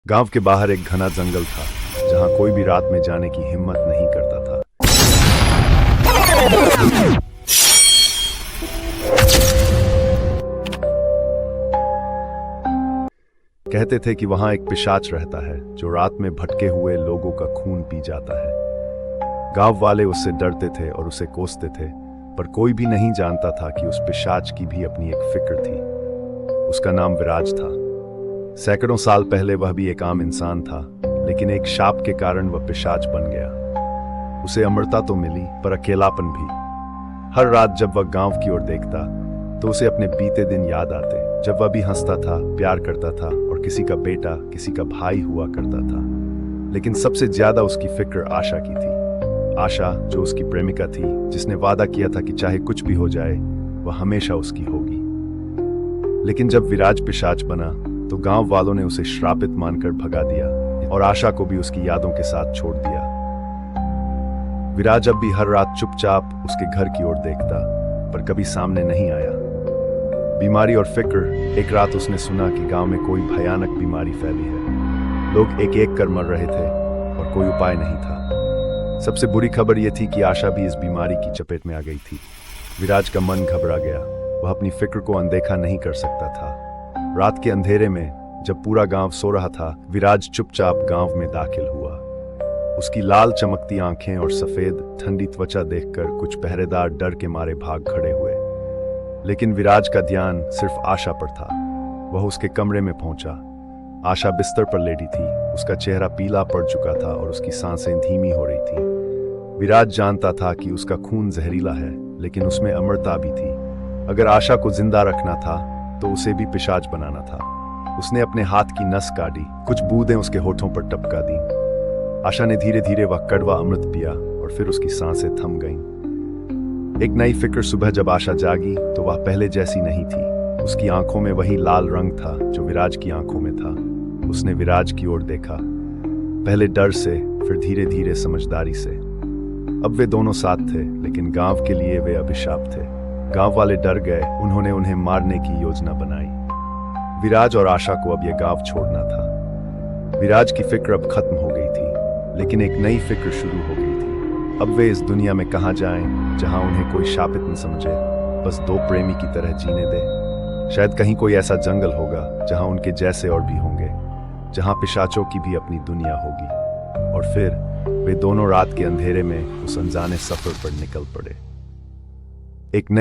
गांव के बाहर एक घना जंगल था जहां कोई भी रात में जाने की हिम्मत नहीं करता था। कहते थे कि वहां एक पिशाच रहता है जो रात में भटके हुए लोगों का खून पी जाता है। गांव वाले उससे डरते थे और उसे कोसते थे, पर कोई भी नहीं जानता था कि उस पिशाच की भी अपनी एक फिक्र थी। उसका नाम विराज था। सैकड़ों साल पहले वह भी एक आम इंसान था, लेकिन एक शाप के कारण वह पिशाच बन गया। उसे अमरता तो मिली, पर अकेलापन भी। हर रात जब वह गांव की ओर देखता तो उसे अपने बीते दिन याद आते, जब वह भी हंसता था, प्यार करता था और किसी का बेटा, किसी का भाई हुआ करता था। लेकिन सबसे ज्यादा उसकी फिक्र आशा की थी। आशा जो उसकी प्रेमिका थी, जिसने वादा किया था कि चाहे कुछ भी हो जाए वह हमेशा उसकी होगी। लेकिन जब विराज पिशाच बना तो गांव वालों ने उसे श्रापित मानकर भगा दिया और आशा को भी उसकी यादों के साथ छोड़ दिया। विराज अब भी हर रात चुपचाप उसके घर की ओर देखता, पर कभी सामने नहीं आया। बीमारी और फिक्र। एक रात उसने सुना कि गांव में कोई भयानक बीमारी फैली है। लोग एक एक कर मर रहे थे और कोई उपाय नहीं था। सबसे बुरी खबर यह थी कि आशा भी इस बीमारी की चपेट में आ गई थी। विराज का मन घबरा गया। वह अपनी फिक्र को अनदेखा नहीं कर सकता था। रात के अंधेरे में जब पूरा गांव सो रहा था, विराज चुपचाप गांव में दाखिल हुआ। उसकी लाल चमकती आंखें और सफेद ठंडी त्वचा देखकर कुछ पहरेदार डर के मारे भाग खड़े हुए। लेकिन विराज का ध्यान सिर्फ आशा पर था। वह उसके कमरे में पहुंचा। आशा बिस्तर पर लेटी थी। उसका चेहरा पीला पड़ चुका था और उसकी सांसें धीमी हो रही थी। विराज जानता था कि उसका खून जहरीला है, लेकिन उसमें अमरता भी थी। अगर आशा को जिंदा रखना था तो उसे भी पिशाच बनाना था। उसने अपने हाथ की नस काटी, कुछ बूंदें उसके होठों पर टपका दी। आशा ने धीरे धीरे वह कड़वा अमृत पिया और फिर उसकी सांसें थम गईं। एक नई फिक्र। सुबह जब आशा जागी तो वह पहले जैसी नहीं थी। उसकी आंखों में वही लाल रंग था जो विराज की आंखों में था। उसने विराज की ओर देखा, पहले डर से, फिर धीरे धीरे समझदारी से। अब वे दोनों साथ थे, लेकिन गांव के लिए वे अभिशाप थे। गांव वाले डर गए। उन्होंने उन्हें मारने की योजना बनाई। विराज और आशा को अब यह गांव छोड़ना था। विराज की फिक्र अब खत्म हो गई थी, लेकिन एक नई फिक्र शुरू हो गई थी। अब वे इस दुनिया में कहां जाएं जहां उन्हें कोई शापित न समझे, बस दो प्रेमी की तरह जीने दे। शायद कहीं कोई ऐसा जंगल होगा जहां उनके जैसे और भी होंगे, जहां पिशाचों की भी अपनी दुनिया होगी। और फिर वे दोनों रात के अंधेरे में उस अनजाने सफर पर निकल पड़े। एक नई